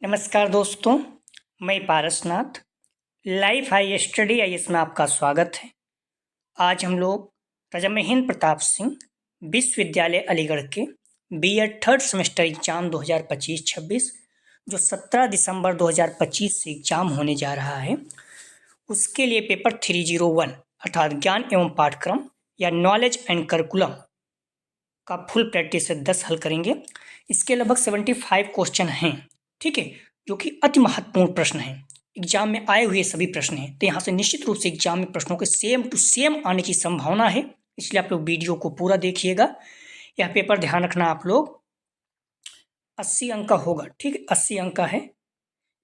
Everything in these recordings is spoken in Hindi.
नमस्कार दोस्तों, मैं Parasnath. Life high study IAS में आपका स्वागत है। आज हम लोग राजा महेंद्र प्रताप सिंह विश्वविद्यालय अलीगढ़ के बीएड थर्ड सेमेस्टर एग्जाम 2025-26 जो 17 दिसंबर 2025 से एग्जाम होने जा रहा है, उसके लिए पेपर 301 अर्थात ज्ञान एवं पाठ्यक्रम या नॉलेज एंड करिकुलम का फुल प्रैक्टिस से 10 हल करेंगे। इसके लगभग 75 क्वेश्चन हैं, ठीक है, जो कि अति महत्वपूर्ण प्रश्न हैं। एग्जाम में आए हुए सभी प्रश्न हैं, तो यहाँ से निश्चित रूप से एग्जाम में प्रश्नों के सेम टू सेम आने की संभावना है, इसलिए आप लोग वीडियो को पूरा देखिएगा। यह पेपर ध्यान रखना आप लोग 80 अंक का होगा, ठीक है, 80 अंक का है।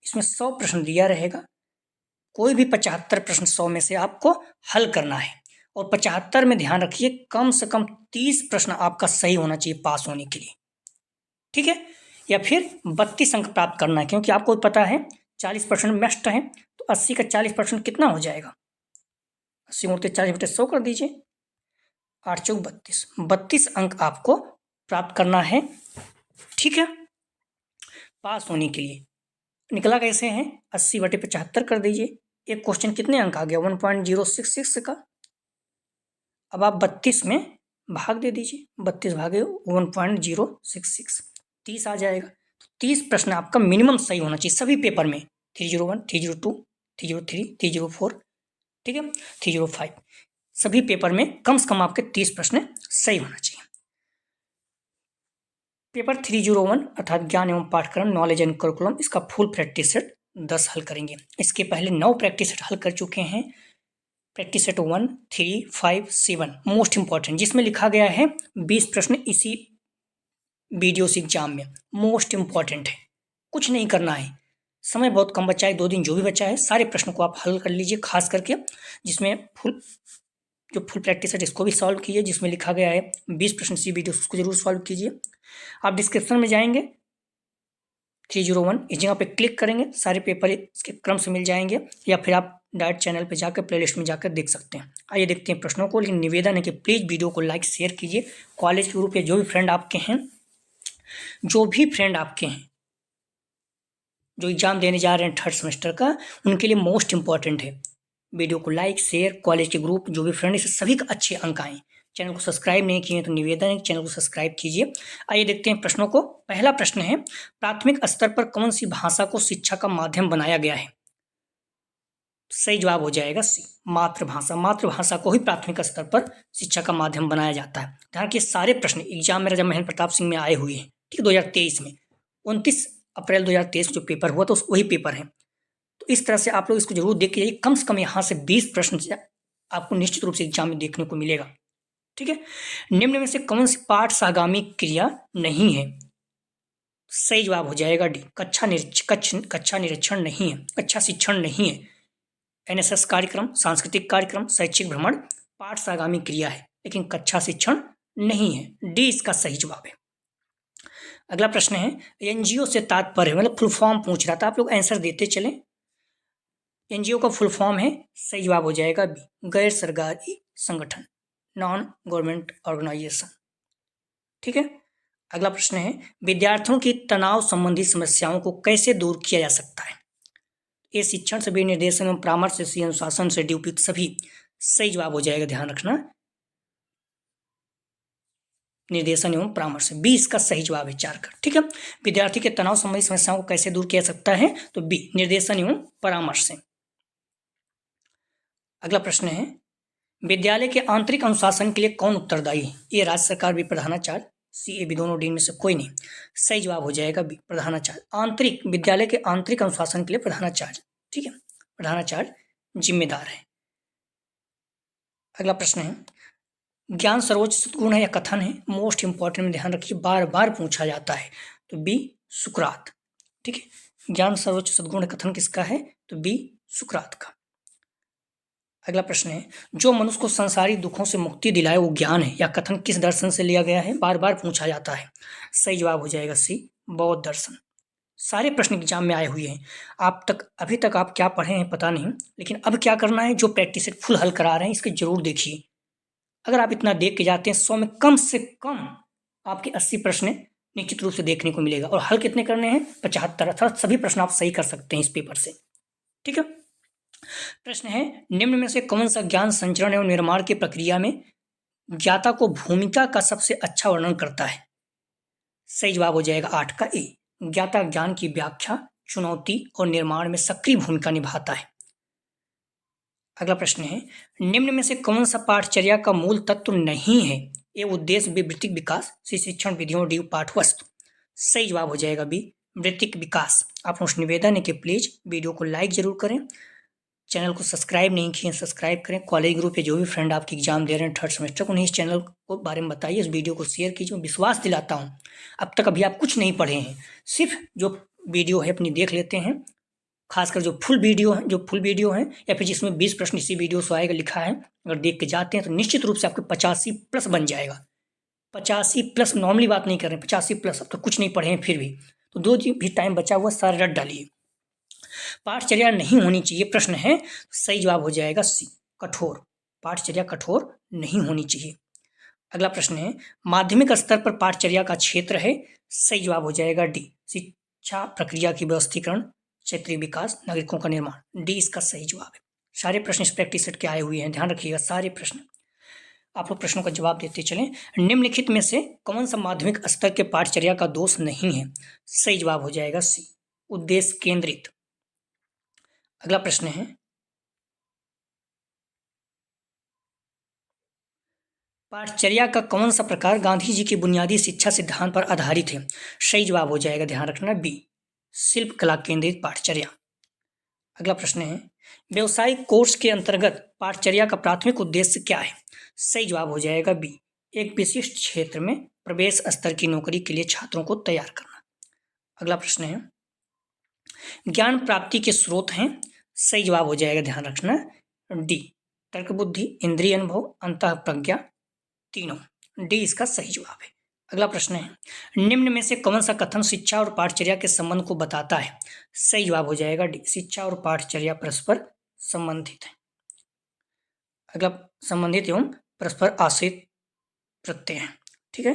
इसमें 100 प्रश्न दिया रहेगा, कोई भी 75 प्रश्न 100 में से आपको हल करना है, और 75 में ध्यान रखिए कम से कम 30 प्रश्न आपका सही होना चाहिए पास होने के लिए, ठीक है, या फिर 32 अंक प्राप्त करना है, क्योंकि आपको पता है 40% मस्ट है, तो 80 का 40% कितना हो जाएगा? 80 गुणित 40/100 कर दीजिए, 8 चौक 32, 32 अंक आपको प्राप्त करना है, ठीक है, पास होने के लिए। निकला कैसे है? 80/75 कर दीजिए। एक क्वेश्चन कितने अंक आ गया? 1.066 का। अब आप 32 में भाग दे दीजिए, 32 भागे 1.066, 30 आ जाएगा। तो 30 प्रश्न आपका मिनिमम सही होना चाहिए सभी पेपर में, 301, 302, 303, 304, ठीक है, 305, सभी पेपर में कम से कम आपके 30 प्रश्न सही होना चाहिए। पेपर 301 अर्थात ज्ञान एवं पाठ्यक्रम नॉलेज एंड करिकुलम, इसका फुल प्रैक्टिस सेट 10 हल करेंगे। इसके पहले 9 प्रैक्टिस सेट हल कर चुके हैं। प्रैक्टिस सेट 1, 3, 5, 7 मोस्ट इंपॉर्टेंट, जिसमें लिखा गया है 20 प्रश्न इसी वीडियो से एग्जाम में मोस्ट इंपॉर्टेंट है। कुछ नहीं करना है, समय बहुत कम बचा है, 2 दिन जो भी बचा है सारे प्रश्नों को आप हल कर लीजिए, खास करके जिसमें फुल प्रैक्टिस है इसको भी सॉल्व कीजिए। जिसमें लिखा गया है 20 प्रश्न इसी वीडियो, उसको जरूर सॉल्व कीजिए। आप डिस्क्रिप्शन में जाएंगे, 301 इस जगह पे क्लिक करेंगे, सारे पेपर इसके क्रम से मिल जाएंगे, या फिर आप डायरेक्ट चैनल पे जाकर प्लेलिस्ट में जाकर देख सकते हैं। आइए देखते हैं प्रश्नों को, लेकिन निवेदन है कि प्लीज़ वीडियो को लाइक शेयर कीजिए। कॉलेज के ग्रुप या जो भी फ्रेंड आपके हैं, जो एग्जाम देने जा रहे हैं थर्ड सेमेस्टर का, उनके लिए मोस्ट इंपॉर्टेंट है। वीडियो को लाइक शेयर, कॉलेज के ग्रुप जो भी फ्रेंड है, सभी का अच्छे अंक आए। चैनल को सब्सक्राइब नहीं किए तो निवेदन है चैनल को सब्सक्राइब कीजिए। आइए देखते हैं प्रश्नों को। पहला प्रश्न है, प्राथमिक स्तर पर कौन सी भाषा को शिक्षा का माध्यम बनाया गया है? सही जवाब हो जाएगा सी, मातृभाषा। मातृभाषा को ही प्राथमिक स्तर पर शिक्षा का माध्यम बनाया जाता है। ध्यान रखिए सारे प्रश्न एग्जाम में राजा महेंद्र प्रताप सिंह में आए हुए हैं, ठीक है, 2023 में 29 अप्रैल 2023 जो पेपर हुआ तो वही पेपर है। तो इस तरह से आप लोग इसको जरूर देख के जाइए, कम से कम यहाँ से 20 प्रश्न आपको निश्चित रूप से एग्जाम में देखने को मिलेगा, ठीक है। निम्न में से कौन सी पाठ सागामी क्रिया नहीं है? सही जवाब हो जाएगा डी, कक्षा निरीक्षण नहीं है, कक्षा शिक्षण नहीं है। एनएसएस कार्यक्रम, सांस्कृतिक कार्यक्रम, शैक्षिक भ्रमण पाठ सागामी क्रिया है, लेकिन कक्षा शिक्षण नहीं है। डी इसका सही जवाब है। अगला प्रश्न है, एनजीओ से तात्पर्य, मतलब फुल फॉर्म पूछ रहा था, आप लोग आंसर देते चले। एनजीओ का फुल फॉर्म है, सही जवाब हो जाएगा बी, गैर सरकारी संगठन, नॉन गवर्नमेंट ऑर्गेनाइजेशन, ठीक है। अगला प्रश्न है, विद्यार्थियों की तनाव संबंधी समस्याओं को कैसे दूर किया जा सकता है? ए शिक्षण से, बी निर्देशन एवं परामर्श से, सी अनुशासन से, डी उपयुक्त सभी। सही जवाब हो जाएगा, ध्यान रखना, निर्देशन एवं परामर्श। बी इसका सही जवाब है, 4 का, ठीक है। विद्यार्थी के तनाव संबंधी समस्याओं को कैसे दूर किया जा सकता है? तो बी, निर्देशन एवं परामर्श से। अगला प्रश्न है, विद्यालय के आंतरिक अनुशासन के लिए कौन उत्तरदायी है? ए राज्य सरकार, बी प्रधानाचार्य, सी ए बी दोनों, डी में से कोई नहीं। सही जवाब हो जाएगा बी, प्रधानाचार्य। आंतरिक, विद्यालय के आंतरिक अनुशासन के लिए प्रधानाचार्य, ठीक है, प्रधानाचार्य जिम्मेदार है। अगला प्रश्न है, ज्ञान सर्वोच्च सद्गुण है या कथन है? मोस्ट इंपॉर्टेंट में ध्यान रखिए, बार बार पूछा जाता है, तो बी सुकरात, ठीक है। ज्ञान सर्वोच्च सद्गुण है, कथन किसका है? तो बी सुकरात का। अगला प्रश्न है, जो मनुष्य को संसारी दुखों से मुक्ति दिलाए वो ज्ञान है या कथन किस दर्शन से लिया गया है? बार बार पूछा जाता है। सही जवाब हो जाएगा सी, बौद्ध दर्शन। सारे प्रश्न एग्जाम में आए हुए हैं। अभी तक आप क्या पढ़े हैं पता नहीं, लेकिन अब क्या करना है, जो प्रैक्टिस सेट फुल हल करा रहे हैं इसके जरूर देखिए। अगर आप इतना देख के जाते हैं, 100 में कम से कम आपके 80 प्रश्न निश्चित रूप से देखने को मिलेगा। और हल कितने करने हैं? 75। अर्थात सभी प्रश्न आप सही कर सकते हैं इस पेपर से। ठीक है। प्रश्न है, निम्न में से कौन सा ज्ञान संचरण एवं निर्माण की प्रक्रिया में ज्ञाता को भूमिका का सबसे अच्छा वर्णन करता है? सही जवाब हो जाएगा 8 का ए। ज्ञाता ज्ञान की व्याख्या, चुनौती और निर्माण में सक्रिय भूमिका निभाता है। अगला प्रश्न है, निम्न में से कौन सा पाठचर्या का मूल तत्व नहीं है? ए उद्देश्य, बी वृत्तिक विकास, सी शिक्षण विधियों, डी पाठवस्तु। सही जवाब हो जाएगा बी वृत्तिक विकास। आप उस निवेदन है कि प्लीज वीडियो को लाइक जरूर करें, चैनल को सब्सक्राइब नहीं किए सब्सक्राइब करें। कॉलेज ग्रुप या जो भी फ्रेंड आपकी एग्जाम दे रहे हैं 3rd सेमेस्टर को, उन्हें इस चैनल को बारे में बताइए, इस वीडियो को शेयर कीजिए। विश्वास दिलाता हूँ अब तक अभी आप कुछ नहीं पढ़े हैं, सिर्फ जो वीडियो है अपनी देख लेते हैं, खासकर जो फुल वीडियो है या फिर जिसमें 20 प्रश्न इसी वीडियो से आएगा लिखा है, अगर देख के जाते हैं तो निश्चित रूप से आपके 85+ बन जाएगा। 85+, नॉर्मली बात नहीं कर रहे हैं, 85+। अब तो कुछ नहीं पढ़े हैं फिर भी, तो जो भी टाइम बचा हुआ सारा रट डालिए। पाठचर्या नहीं होनी चाहिए, प्रश्न है, सही जवाब हो जाएगा सी कठोर। पाठचर्या कठोर नहीं होनी चाहिए। अगला प्रश्न है, माध्यमिक स्तर पर पाठचर्या का क्षेत्र है? सही जवाब हो जाएगा डी शिक्षा प्रक्रिया की व्यवस्थीकरण, क्षेत्रीय विकास, नागरिकों का निर्माण। डी इसका सही जवाब है। सारे प्रश्न इस प्रैक्टिस सेट के आए हुए हैं, ध्यान रखिएगा सारे प्रश्न। आप लोग प्रश्नों का जवाब देते चलें। निम्नलिखित में से कौन सा माध्यमिक स्तर के पाठचर्या का दोष नहीं है? सही जवाब हो जाएगा सी उद्देश्य केंद्रित। अगला प्रश्न है, पाठचर्या का कौन सा प्रकार गांधी जी की बुनियादी शिक्षा सिद्धांत पर आधारित है? सही जवाब हो जाएगा, ध्यान रखना, बी शिल्प कला केंद्रित पाठचर्या। अगला प्रश्न है, व्यवसायिक कोर्स के अंतर्गत पाठचर्या का प्राथमिक उद्देश्य क्या है? सही जवाब हो जाएगा बी एक विशिष्ट क्षेत्र में प्रवेश स्तर की नौकरी के लिए छात्रों को तैयार करना। अगला प्रश्न है, ज्ञान प्राप्ति के स्रोत हैं? सही जवाब हो जाएगा, ध्यान रखना, डी तर्क बुद्धि, इंद्रिय अनुभव, अंतः प्रज्ञा, तीनों। डी इसका सही जवाब है। अगला प्रश्न है, निम्न में से कौन सा कथन शिक्षा और पाठचर्या के संबंध को बताता है? सही जवाब हो जाएगा डी शिक्षा और पाठचर्या परस्पर संबंधित है। अगला संबंधित एवं परस्पर आश्रित प्रत्यय है। ठीक है,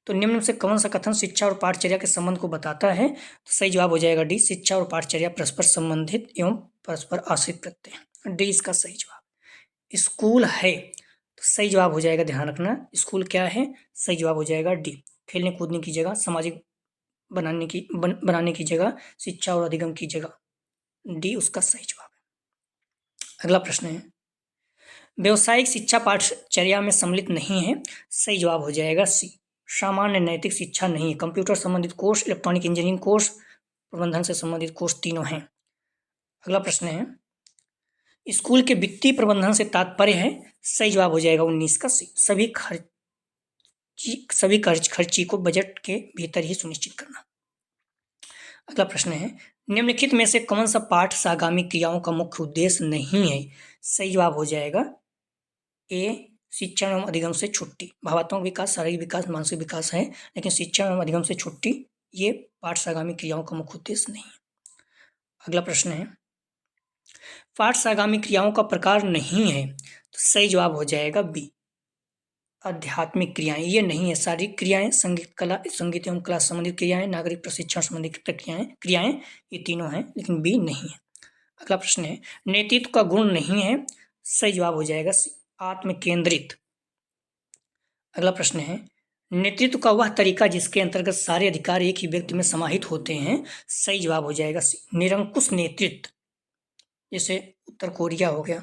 तो निम्न में से कौन सा कथन शिक्षा और पाठचर्या के संबंध को बताता है? तो सही जवाब हो जाएगा डी शिक्षा और पाठचर्या परस्पर संबंधित एवं परस्पर आश्रित प्रत्यय। डी इसका सही जवाब। स्कूल है तो सही जवाब हो जाएगा, ध्यान रखना, स्कूल क्या है? सही जवाब हो जाएगा डी खेलने कूदने की जगह, सामाजिक बनाने की जगह, शिक्षा और अधिगम की जगह। डी उसका सही जवाब है। अगला प्रश्न है, व्यवसायिक शिक्षा पाठचर्या में सम्मिलित नहीं है? सही जवाब हो जाएगा सी सामान्य नैतिक शिक्षा नहीं है। कंप्यूटर संबंधित कोर्स, इलेक्ट्रॉनिक इंजीनियरिंग कोर्स, प्रबंधन से संबंधित कोर्स तीनों हैं। अगला प्रश्न है, स्कूल के वित्तीय प्रबंधन से तात्पर्य है? सही जवाब हो जाएगा 19 का सी सभी खर्ची को बजट के भीतर ही सुनिश्चित करना। अगला प्रश्न है, निम्नलिखित में से कौन सा पाठ सागामी क्रियाओं का मुख्य उद्देश्य नहीं है? सही जवाब हो जाएगा ए शिक्षण एवं अधिगम से छुट्टी। भावात्मक विकास, शारीरिक विकास, मानसिक विकास है, लेकिन शिक्षण एवं अधिगम से छुट्टी ये पाठ सागामी क्रियाओं का मुख्य उद्देश्य नहीं है। अगला प्रश्न है, पाठ सागामी क्रियाओं का प्रकार नहीं है, तो सही जवाब हो जाएगा बी आध्यात्मिक क्रियाएं। ये नहीं है, शारीरिक क्रियाएं, संगीत एवं कला संबंधित क्रियाएं, नागरिक प्रशिक्षण संबंधित क्रियाएं ये तीनों हैं, लेकिन बी नहीं है। अगला प्रश्न है, नेतृत्व का गुण नहीं है? सही जवाब हो जाएगा सी आत्म केंद्रित। अगला प्रश्न है, नेतृत्व का वह तरीका जिसके अंतर्गत सारे अधिकार एक ही व्यक्ति में समाहित होते हैं? सही जवाब हो जाएगा सी निरंकुश नेतृत्व, जैसे उत्तर कोरिया हो गया,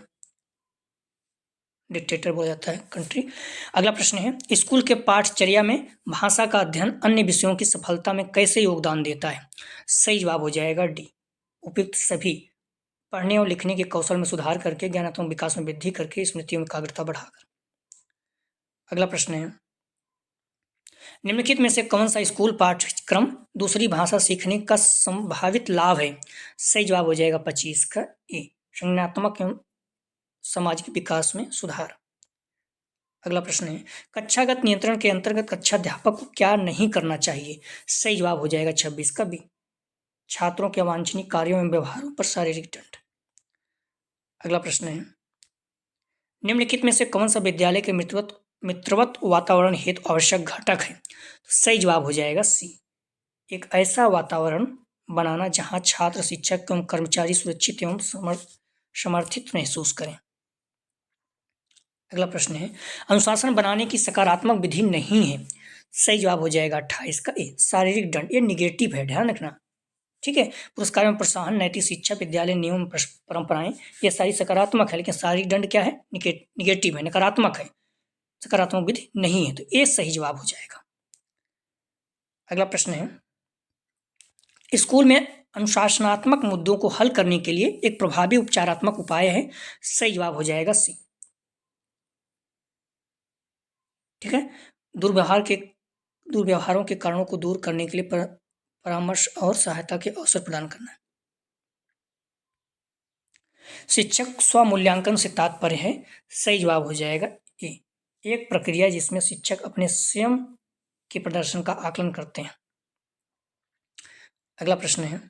डिक्टेटर बोला जाता है कंट्री। अगला प्रश्न है, स्कूल के पाठचर्या में भाषा का अध्ययन अन्य विषयों की सफलता में कैसे योगदान देता है? सही जवाब हो जाएगा डी उपयुक्त सभी पढ़ने और लिखने के कौशल में सुधार करके, ज्ञानात्मक विकास में वृद्धि करके, स्मृति में एकाग्रता बढ़ाकर। अगला प्रश्न है, निम्नलिखित में से कौन सा स्कूल पाठ्यक्रम दूसरी भाषा सीखने का संभावित लाभ है? सही जवाब हो जाएगा 25 का ए संज्ञानात्मक एवं सामाजिक विकास में सुधार। अगला प्रश्न है, कक्षागत नियंत्रण के अंतर्गत कक्षाध्यापक को क्या नहीं करना चाहिए? सही जवाब हो जाएगा 26 का बी छात्रों के अवांछनीय कार्यों एवं व्यवहारों पर शारीरिक दंड। अगला प्रश्न है, निम्नलिखित में से कौन सा विद्यालय के मित्रवत वातावरण हेतु आवश्यक घटक है? तो सही जवाब हो जाएगा सी एक ऐसा वातावरण बनाना जहां छात्र, शिक्षक एवं कर्मचारी सुरक्षित एवं समर्थित महसूस करें। अगला प्रश्न है, अनुशासन बनाने की सकारात्मक विधि नहीं है। सही जवाब हो जाएगा 28 का ए, शारीरिक दंड। ये निगेटिव है, ध्यान रखना। ठीक है, पुरस्कार एवं प्रोत्साहन, नैतिक शिक्षा, विद्यालय नियम, परंपराएं, ये सारी सकारात्मक है, लेकिन शारीरिक दंड क्या है? निगेटिव है, नकारात्मक है, सकारात्मक विधि नहीं है, तो ए सही जवाब हो जाएगा। अगला प्रश्न है, स्कूल में अनुशासनात्मक मुद्दों को हल करने के लिए एक प्रभावी उपचारात्मक उपाय है। सही जवाब हो जाएगा सी। ठीक है, दुर्व्यवहारों के कारणों को दूर करने के लिए परामर्श और सहायता के अवसर प्रदान करना। शिक्षक स्वमूल्यांकन से तात्पर्य है। सही जवाब हो जाएगा ए, एक प्रक्रिया जिसमें शिक्षक अपने स्वयं के प्रदर्शन का आकलन करते हैं। अगला प्रश्न है,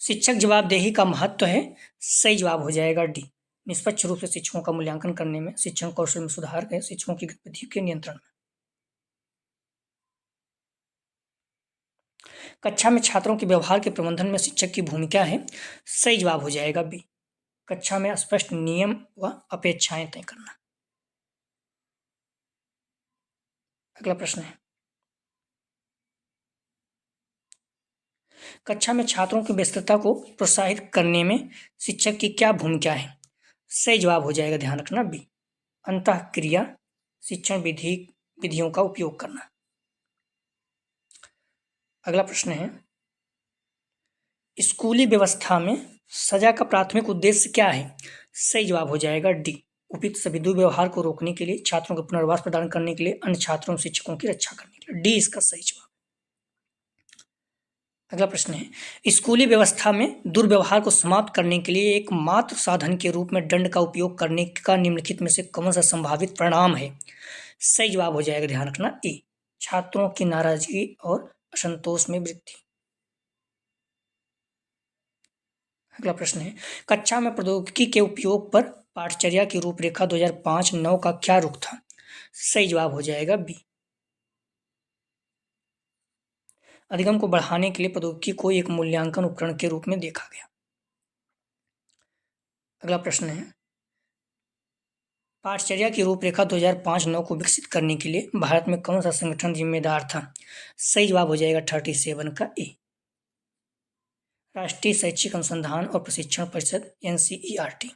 शिक्षक जवाबदेही का महत्व है। सही जवाब हो जाएगा डी, निष्पक्ष रूप से शिक्षकों का मूल्यांकन करने में, शिक्षण कौशल में सुधार के, शिक्षकों की गतिविधि के नियंत्रण में। कक्षा में छात्रों के व्यवहार के प्रबंधन में शिक्षक की भूमिका है। सही जवाब हो जाएगा बी, कक्षा में स्पष्ट नियम व अपेक्षाएं तय करना। अगला प्रश्न है, कक्षा में छात्रों की व्यस्तता को प्रोत्साहित करने में शिक्षक की क्या भूमिका है? सही जवाब हो जाएगा, ध्यान रखना बी, अंतःक्रिया शिक्षण विधियों का उपयोग करना। अगला प्रश्न है, स्कूली व्यवस्था में सजा का प्राथमिक उद्देश्य क्या है? सही जवाब हो जाएगा डी, उपयुक्त सभी दुर्व्यवहार को रोकने के लिए, छात्रों को पुनर्वास प्रदान करने के लिए, अन्य छात्रों और शिक्षकों की रक्षा करने के लिए। डी इसका सही जवाब। अगला प्रश्न है, स्कूली व्यवस्था में दुर्व्यवहार को समाप्त करने के लिए एकमात्र साधन के रूप में दंड का उपयोग करने का निम्नलिखित में से कौन सा संभावित परिणाम है? सही जवाब हो जाएगा, ध्यान रखना ए, छात्रों की नाराजगी और असंतोष में वृद्धि। अगला प्रश्न है, कक्षा में प्रौद्योगिकी के उपयोग पर पाठचर्या की रूपरेखा 2005-9 का क्या रुख था? सही जवाब हो जाएगा बी, अधिगम को बढ़ाने के लिए प्रौद्योगिकी को एक मूल्यांकन उपकरण के रूप में देखा गया। अगला प्रश्न है, पाठचर्या की रूपरेखा 2005-9 को विकसित करने के लिए भारत में कौन सा संगठन जिम्मेदार था? सही जवाब हो जाएगा 37 का ए, राष्ट्रीय शैक्षिक अनुसंधान और प्रशिक्षण परिषद NCERT।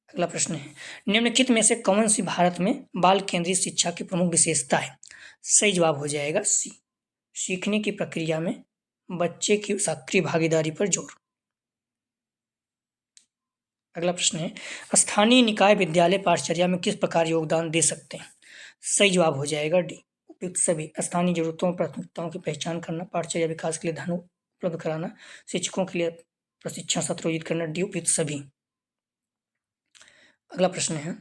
अगला प्रश्न है, निम्नलिखित में से कौन सी भारत में बाल केंद्रित शिक्षा की प्रमुख विशेषता है? सही जवाब हो जाएगा सी, सीखने की प्रक्रिया में बच्चे की सक्रिय भागीदारी पर जोर। अगला प्रश्न है, स्थानीय निकाय विद्यालय पाठचर्या में किस प्रकार योगदान दे सकते हैं? सही जवाब हो जाएगा डी, उपयुक्त सभी, स्थानीय जरूरतों और प्राथमिकताओं की पहचान करना, पाठचर्या विकास के लिए धन उपलब्ध कराना, शिक्षकों के लिए प्रशिक्षण सत्र आयोजित करना, डी उपयुक्त सभी। अगला प्रश्न है,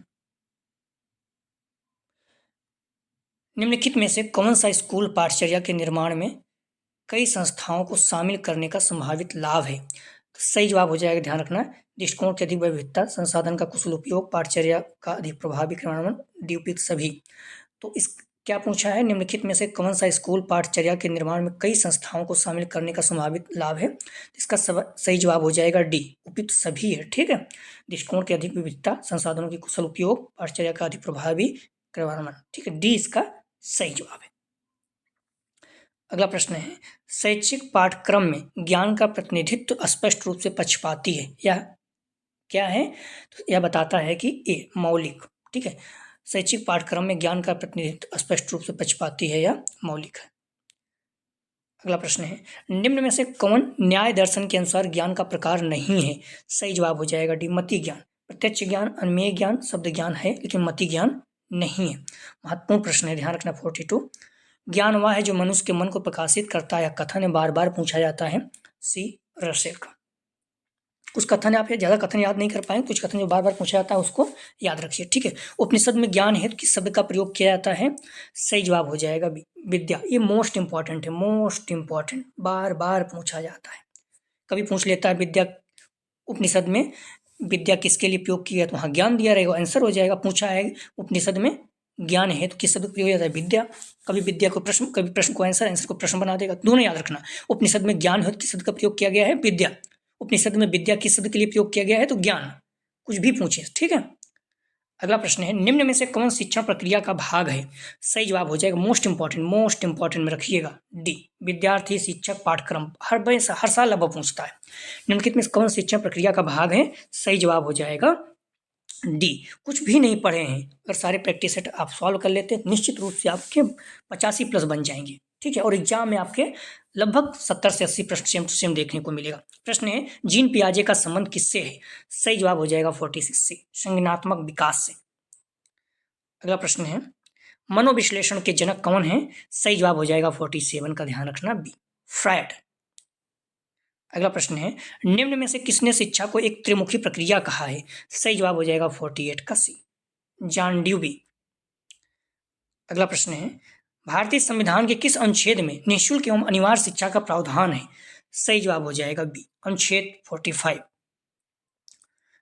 निम्नलिखित में से कौन सा स्कूल पाठचर्या के निर्माण में कई संस्थाओं को शामिल करने का संभावित लाभ है? तो सही जवाब हो जाएगा, ध्यान रखना, दृष्टिकोण की अधिक विविधता, संसाधन का कुशल उपयोग, पाठचर्या का अधिक प्रभावी क्रियान्वयन, डी उपयुक्त सभी। तो इस क्या पूछा है, निम्नलिखित में से कौन सा स्कूल पाठचर्या के निर्माण में कई संस्थाओं को शामिल करने का संभावित लाभ है? इसका सही जवाब हो जाएगा डी, उपयुक्त सभी है। ठीक है, दृष्टिकोण की अधिक विविधता, संसाधनों की कुशल उपयोग, पाठचर्या का अधिक प्रभावी क्रियान्वयन। ठीक है, डी इसका सही जवाब है। अगला प्रश्न है, शैक्षिक पाठ्यक्रम में ज्ञान का प्रतिनिधित्व स्पष्ट रूप से पक्षपाती है या क्या है? तो यह बताता है कि ए, मौलिक। ठीक है, शैक्षिक पाठ्यक्रम में ज्ञान का प्रतिनिधित्व स्पष्ट रूप से पक्षपाती है या मौलिक है। अगला प्रश्न है, निम्न में से कौन न्याय दर्शन के अनुसार ज्ञान का प्रकार नहीं है? सही जवाब हो जाएगा डी, मति ज्ञान। प्रत्यक्ष ज्ञान, अनुमेय ज्ञान, शब्द ज्ञान है, लेकिन मति ज्ञान नहीं है। महत्वपूर्ण प्रश्न है, ध्यान रखना। 42, ज्ञान वह है जो मनुष्य के मन को प्रकाशित करता है। कथन है, बार बार पूछा जाता है। सी, रसेल का। कुछ कथन है, आप ज़्यादा कथन याद नहीं कर पाएंगे, कुछ कथन जो बार बार पूछा जाता है उसको याद रखिए। ठीक है, उपनिषद में ज्ञान हेतु किस शब्द का प्रयोग किया जाता है? सही जवाब हो जाएगा विद्या। ये मोस्ट इंपॉर्टेंट है, मोस्ट इंपॉर्टेंट, बार बार पूछा जाता है। कभी पूछ लेता है विद्या, उपनिषद में विद्या किसके लिए उपयोग किया, तो वहाँ ज्ञान दिया रहेगा, आंसर हो जाएगा। पूछा है उपनिषद में ज्ञान है तो किस शब्द का प्रयोग हो जाता है? विद्या। कभी विद्या को प्रश्न, कभी प्रश्न को आंसर, आंसर को प्रश्न बना देगा, दोनों याद रखना। उपनिषद में ज्ञान है तो किस शब्द का प्रयोग किया गया है? विद्या। उपनिषद में विद्या किस शब्द के लिए प्रयोग किया गया है? तो ज्ञान। कुछ भी पूछे, ठीक है। अगला प्रश्न है, निम्न में से कौन शिक्षण प्रक्रिया का भाग है? सही जवाब हो जाएगा मोस्ट इंपॉर्टेंट में रखिएगा डी, विद्यार्थी शिक्षक पाठ्यक्रम। हर साल अब पूछता है। निम्नलिखित में कौन शिक्षण प्रक्रिया का भाग है? सही जवाब हो जाएगा डी। कुछ भी नहीं पढ़े हैं, अगर सारे प्रैक्टिस सेट आप सॉल्व कर लेते हैं निश्चित रूप से आपके 85+ बन जाएंगे, ठीक है। और एग्जाम में आपके लगभग 70 से 80 प्रश्न सेम टू सेम देखने को मिलेगा। प्रश्न है, जीन पियाजे का संबंध किससे है? सही जवाब हो जाएगा 46 से, संज्ञानात्मक विकास से। अगला प्रश्न है, मनोविश्लेषण के जनक कौन है? सही जवाब हो जाएगा 47 का, ध्यान रखना बी, फ्रायड। अगला प्रश्न है, निम्न में से किसने शिक्षा को एक त्रिमुखी प्रक्रिया कहा है? सही जवाब हो जाएगा 48 का सी, जॉन ड्यूबी। अगला प्रश्न है, भारतीय संविधान के किस अनुच्छेद में निःशुल्क एवं अनिवार्य शिक्षा का प्रावधान है? सही जवाब हो जाएगा बी, अनुच्छेद 45।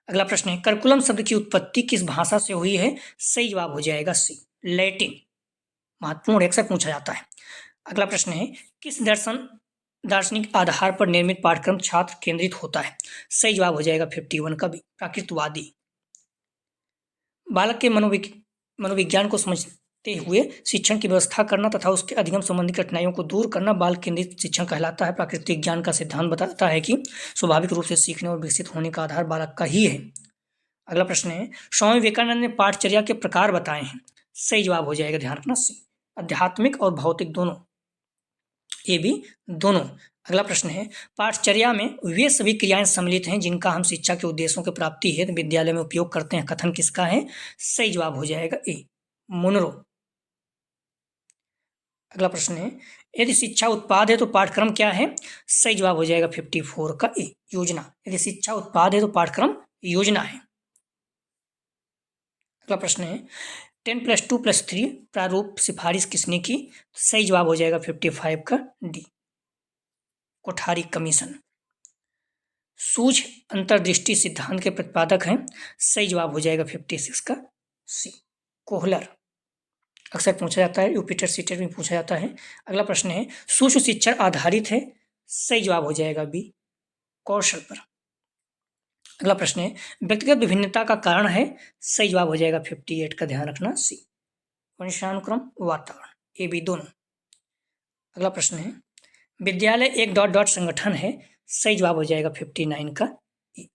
अगला प्रश्न है, करिकुलम शब्द की उत्पत्ति किस भाषा से हुई है? सही जवाब हो जाएगा सी, लैटिन। महत्वपूर्ण अक्सर पूछा जाता है। अगला प्रश्न है, किस दार्शनिक आधार पर निर्मित पाठ्यक्रम छात्र केंद्रित होता है? सही जवाब हो जाएगा 51 का बी, प्राकृतवादी। बालक के मनोविज्ञान को समझते हुए शिक्षण की व्यवस्था करना तथा उसके अधिगम संबंधी कठिनाइयों को दूर करना बाल केंद्रित शिक्षण कहलाता है। प्राकृतिक ज्ञान का सिद्धांत बताता है कि स्वाभाविक रूप से सीखने और विकसित होने का आधार बालक का ही है। अगला प्रश्न है, स्वामी विवेकानंद ने पाठचर्या के प्रकार बताए हैं? सही जवाब हो जाएगा, ध्यान रखना सी, आध्यात्मिक और भौतिक दोनों, ये भी दोनों। अगला प्रश्न है, पाठचर्या में वे सभी क्रियाएं सम्मिलित हैं जिनका हम शिक्षा के उद्देश्यों की प्राप्ति हेतु विद्यालय में उपयोग करते हैं, कथन किसका है? सही जवाब हो जाएगा ए, मुनरो। अगला प्रश्न है, यदि शिक्षा उत्पाद है तो पाठ्यक्रम क्या है? सही जवाब हो जाएगा 54 का ए, योजना। यदि शिक्षा उत्पाद है तो पाठ्यक्रम योजना है। अगला प्रश्न है, 10+2+3 प्रारूप सिफारिश किसने की? सही जवाब हो जाएगा 55 का डी, कोठारी कमीशन। सूझ अंतर्दृष्टि सिद्धांत के प्रतिपादक हैं? सही जवाब हो जाएगा 56 का सी, कोहलर। अक्सर पूछा जाता है, यूपीटेट सीटेट में पूछा जाता है। अगला प्रश्न है, सूक्ष्म शिक्षण आधारित है? सही जवाब हो जाएगा बी, कौशल पर। अगला प्रश्न है, व्यक्तिगत विभिन्नता का कारण है? सही जवाब हो जाएगा 58 का, ध्यान रखना सी, वंशानुक्रम वातावरण, ये भी दोनों। अगला प्रश्न है, विद्यालय एक ... संगठन है? सही जवाब हो जाएगा 59 का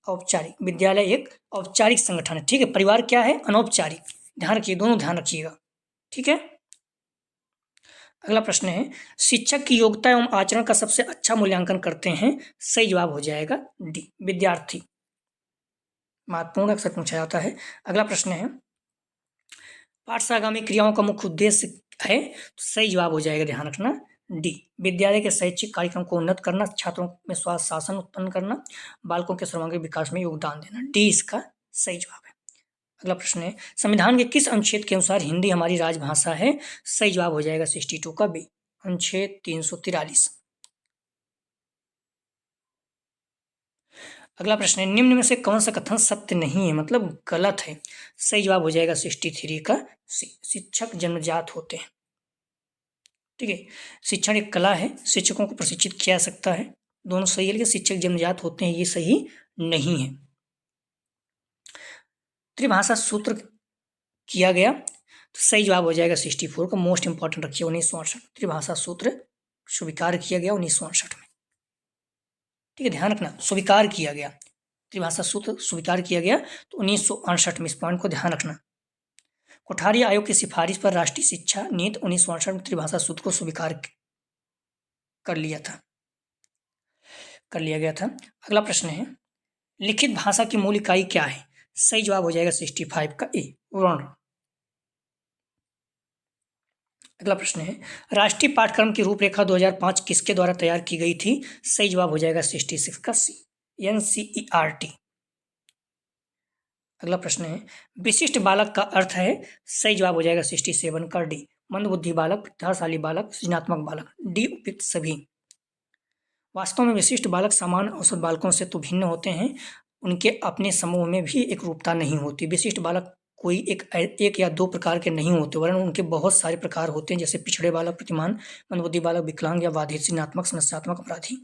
औपचारिक। विद्यालय एक औपचारिक संगठन है, ठीक है। परिवार क्या है? अनौपचारिक। ध्यान रखिए, दोनों ध्यान रखिएगा, ठीक है। अगला प्रश्न है, शिक्षक की योग्यता एवं आचरण का सबसे अच्छा मूल्यांकन करते हैं? सही जवाब हो जाएगा डी, विद्यार्थी। महत्वपूर्ण अक्सर पूछा जाता है। अगला प्रश्न है, पाठशालागामी क्रियाओं का मुख्य उद्देश्य है? सही जवाब हो जाएगा, ध्यान रखना डी, विद्यालय के शैक्षिक कार्यक्रम को उन्नत करना, छात्रों में स्वास्थ्य उत्पन्न करना, बालकों के सर्वांगीण विकास में योगदान देना। डी इसका सही जवाब है। अगला प्रश्न है, संविधान के किस अनुच्छेद के अनुसार हिंदी हमारी राजभाषा है? सही जवाब हो जाएगा 62 का बी, अनुच्छेद 343। अगला प्रश्न है, निम्न में से कौन सा कथन सत्य नहीं है, मतलब गलत है? सही जवाब हो जाएगा 63 का सी, शिक्षक जन्मजात होते हैं, ठीक है। शिक्षण एक कला है, शिक्षकों को प्रशिक्षित किया जा सकता है, दोनों सही है, लेकिन शिक्षक जन्मजात होते हैं ये सही नहीं है। त्रिभाषा सूत्र किया गया, तो सही जवाब हो जाएगा 64 का, मोस्ट इंपॉर्टेंट रखिए 1968। त्रिभाषा सूत्र स्वीकार किया गया 1968 में, ठीक है, ध्यान रखना, स्वीकार किया गया, त्रिभाषा सूत्र स्वीकार किया गया तो 1968 में, इस पॉइंट को ध्यान रखना। कोठारी आयोग की सिफारिश पर राष्ट्रीय शिक्षा नीति 1968 में त्रिभाषा सूत्र को स्वीकार कर लिया गया था। अगला प्रश्न है, लिखित भाषा की मूल इकाई क्या है? सही जवाब हो जाएगा 65 का ए, वर्ण। अगला प्रश्न है, राष्ट्रीय पाठ्यक्रम की रूपरेखा 2005 किसके द्वारा तैयार की गई थी? सही जवाब हो जाएगा 66 का सी, NCERT। अगला प्रश्न है, विशिष्ट बालक का अर्थ है? सही जवाब हो जाएगा 67 का डी, मंदबुद्धि बालक, प्रतिभाशाली बालक, सृजनात्मक बालक। डी उपयुक्त सभी। वास्तव में विशिष्ट बालक सामान्य औसत बालकों से तो भिन्न होते हैं, उनके अपने समूह में भी एक रूपता नहीं होती। विशिष्ट बालक कोई एक या दो प्रकार के नहीं होते, वरन उनके बहुत सारे प्रकार होते हैं, जैसे पिछड़े बालक, प्रतिमान, मंदबुद्धि बालक, विकलांग या बाधित, सृजनात्मक, समस्यात्मक, अपराधी।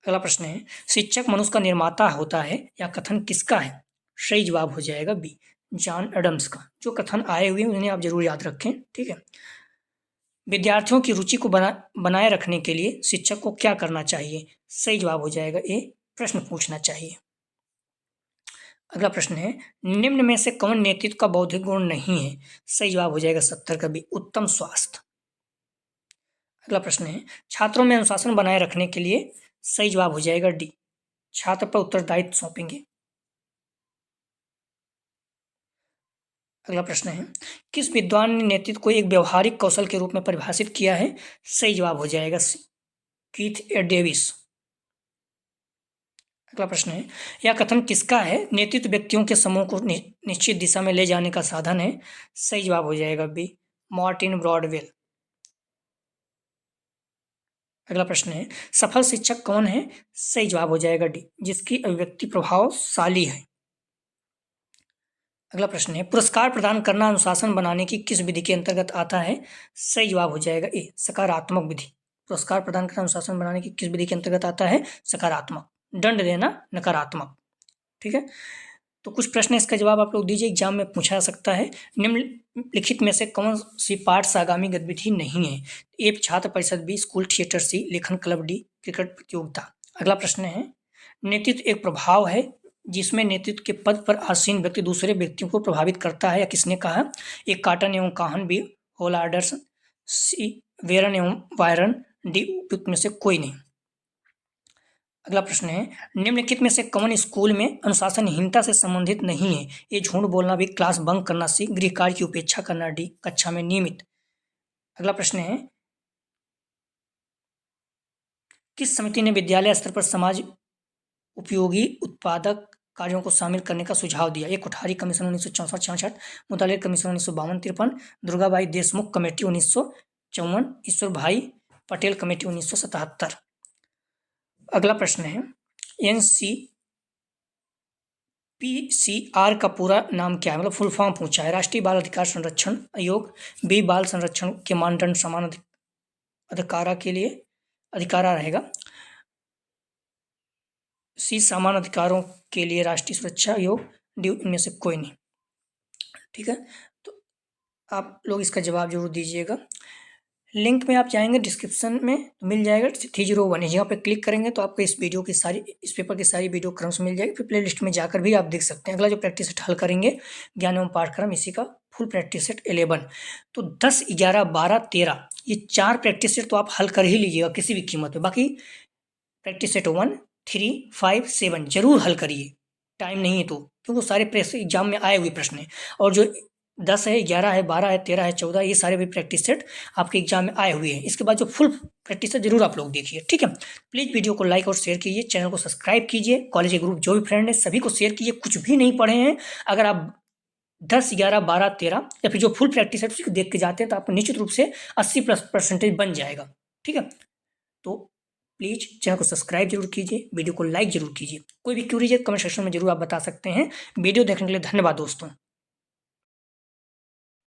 अगला प्रश्न है, शिक्षक मनुष्य का निर्माता होता है या कथन किसका है? सही जवाब हो जाएगा बी, जॉन एडम्स का। जो कथन आए हुए हैं उन्हें आप जरूर याद रखें, ठीक है। विद्यार्थियों की रुचि को बनाए रखने के लिए शिक्षक को क्या करना चाहिए? सही जवाब हो जाएगा ए, प्रश्न पूछना चाहिए। अगला प्रश्न है, निम्न में से कौन नेतृत्व का बौद्धिक गुण नहीं है? सही जवाब हो जाएगा 70 का बी, उत्तम स्वास्थ्य। अगला प्रश्न है, छात्रों में अनुशासन बनाए रखने के लिए सही जवाब हो जाएगा डी, छात्र पर उत्तरदायित्व सौंपेंगे। अगला प्रश्न है, किस विद्वान ने नेतृत्व को एक व्यवहारिक कौशल के रूप में परिभाषित किया है? सही जवाब हो जाएगा सी, कीथ ए डेविस। अगला प्रश्न है, यह कथन किसका है? नेतृत्व व्यक्तियों के समूह को निश्चित दिशा में ले जाने का साधन है। सही जवाब हो जाएगा बी, मार्टिन ब्रॉडवेल। अगला प्रश्न है, सफल शिक्षक कौन है? सही जवाब हो जाएगा डी, जिसकी अभिव्यक्ति प्रभावशाली है। अगला प्रश्न है, पुरस्कार प्रदान करना अनुशासन बनाने की किस विधि के अंतर्गत आता है? सही जवाब हो जाएगा ए, सकारात्मक विधि। पुरस्कार प्रदान करना अनुशासन बनाने की किस विधि के अंतर्गत आता है? सकारात्मक। दंड देना नकारात्मक, ठीक है। तो कुछ प्रश्न इसका जवाब आप लोग दीजिए, एग्जाम में पूछा जा सकता है। निम्नलिखित में से कौन सी पाठ आगामी गतिविधि नहीं है? ए, छात्र परिषद, बी, स्कूल थिएटर, सी, लेखन क्लब, डी, क्रिकेट प्रतियोगिता। अगला प्रश्न है, नेतृत्व एक प्रभाव है जिसमें नेतृत्व के पद पर आसीन व्यक्ति दूसरे व्यक्तियों को प्रभावित करता है, या किसने कहा? एक, कार्टन एवं काहन, बी, होलार्डर्स, सी, वेरन एवं वायरन, डी, उपयुक्त में से कोई नहीं। अगला प्रश्न है, निम्नलिखित में से कौन स्कूल में अनुशासनहीनता से संबंधित नहीं है? ए, झूठ बोलना, बी, क्लास बंक करना, सी, गृह कार्य की उपेक्षा करना, डी, कक्षा में नियमित। अगला प्रश्न है, किस समिति ने विद्यालय स्तर पर समाज उपयोगी उत्पादक कार्यों को शामिल करने का सुझाव दिया? ए, कोठारी कमीशन 1964-66, मुतालिक कमीशन 1952-53, दुर्गाबाई देशमुख कमेटी 1954, ईश्वर भाई पटेल कमेटी 1977। अगला प्रश्न है, NCPCR का पूरा नाम क्या है? मतलब फुल फॉर्म पूछा है। राष्ट्रीय बाल अधिकार संरक्षण आयोग, बी, बाल संरक्षण के मानदंड समान अधिकारा के लिए अधिकारा रहेगा, सी, समान अधिकारों के लिए राष्ट्रीय सुरक्षा आयोग, डी, इनमें से कोई नहीं, ठीक है। तो आप लोग इसका जवाब जरूर दीजिएगा। लिंक में आप जाएंगे डिस्क्रिप्शन में मिल जाएगा, 301 यहाँ पे क्लिक करेंगे तो आपको इस पेपर की सारी वीडियो क्रम से मिल जाएगी। फिर प्ले लिस्ट में जाकर भी आप देख सकते हैं। अगला जो प्रैक्टिस सेट हल करेंगे, ज्ञान एवं पाठ्यक्रम, इसी का फुल प्रैक्टिस सेट 11। तो 10, 11, 12, 13 ये 4 प्रैक्टिस सेट तो आप हल कर ही लीजिएगा किसी भी कीमत पे। बाकी प्रैक्टिस सेट 1, 3, 5, 7 जरूर हल करिए, टाइम नहीं है तो, क्योंकि सारे एग्जाम में आए हुए प्रश्न हैं। और जो 10 है, 11 है, 12 है, 13 है, 14 ये सारे भी प्रैक्टिस सेट आपके एग्जाम में आए हुए हैं। इसके बाद जो फुल प्रैक्टिस सेट जरूर आप लोग देखिए, ठीक है। प्लीज़ वीडियो को लाइक और शेयर कीजिए, चैनल को सब्सक्राइब कीजिए, कॉलेज के ग्रुप जो भी फ्रेंड है सभी को शेयर कीजिए। कुछ भी नहीं पढ़े हैं, अगर आप 10, 11, 12, 13 या फिर जो फुल प्रैक्टिस सेट उसको देख के जाते हैं तो आपको निश्चित रूप से 80+ % बन जाएगा, ठीक है। तो प्लीज़ चैनल को सब्सक्राइब जरूर कीजिए, वीडियो को लाइक जरूर कीजिए। कोई भी क्वेरी है कमेंट सेक्शन में जरूर आप बता सकते हैं। वीडियो देखने के लिए धन्यवाद दोस्तों।